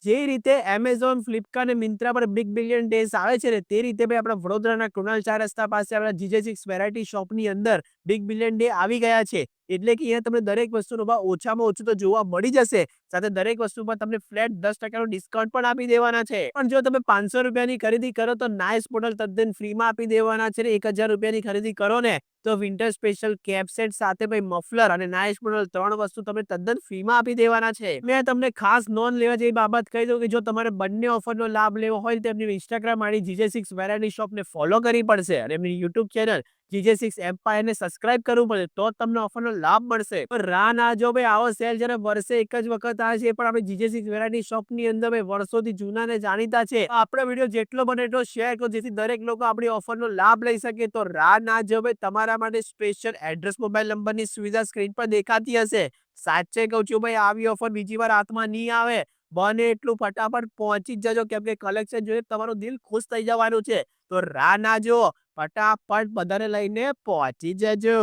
જે રીતે Amazon, Flipkart અને મિંત્રા પર બિગ બિલિયન ડેઝ આવે છે ને તે રીતે ભાઈ આપણા વડોદરાના કૃણાલ 4 રસ્તા પાસે આપણા GJ6 વેરાયટી શોપની અંદર બિગ બિલિયન ડે આવી ગયા છે. એટલે કે અહીંયા તમને દરેક વસ્તુનો ભાવ ઓછામાં ઓછું તો જોવા મળી જશે. સાથે દરેક વસ્તુ પર તમને ફ્લેટ 10% ડિસ્કાઉન્ટ પણ આપી દેવાના છે. પણ જો તમે 500 રૂપિયાની ખરીદી કરો તો નાઇસ મોડલ તદ્દન ફ્રીમાં આપી દેવાના છે. 1000 રૂપિયાની ખરીદી કરો ને તો વિન્ટર સ્પેશિયલ કેપ સેટ સાથે ભાઈ મફલર અને નાઇસ મોડલ 3 વસ્તુ તમને તદ્દન ફ્રીમાં આપી દેવાના છે. મેં તમને ખાસ નોંધ લેવા જેવી બાબત કહી દઉં કે જો તમારે બંને ઓફરનો લાભ લેવો હોય તો એમની ઇન્સ્ટાગ્રામ આઈડી GJ6 વેરાયટી શોપને ફોલો કરવી પડશે અને એમની યુટ્યુબ ચેનલ GJ6 એમ્પાયરને સબસ્ક્રાઇબ કરવું પડે તો જ તમને ઓફરનો લાભ મળશે. પણ રાહ ના જો ભાઈ આવો સેલ જ્યારે વર્ષે એક જ વખત આવે છે એ પણ આપણે GJ6 વેરાયટી શોપની અંદર ભાઈ વર્ષોથી જૂના ને જાણીતા છે. આપણો વિડીયો જેટલો બને એટલો શેર કરો જેથી દરેક લોકો આપણી ઓફરનો લાભ લઈ શકે. તો રાહ ના જો ભાઈ તમારા માટે સ્પેશિયલ એડ્રેસ મોબાઈલ નંબરની સુવિધા સ્ક્રીન પર દેખાતી હશે. સાચે કહું છું ભાઈ આવી ઓફર બીજી વાર હાથમાં નહીં આવે. બને એટલું ફટાફટ પહોંચી જ જજો કેમ કે કલેક્શન જોઈને તમારું દિલ ખુશ થઈ જવાનું છે. તો રાહ ના જુઓ, ફટાફટ બધાને લઈને પહોંચી જજો.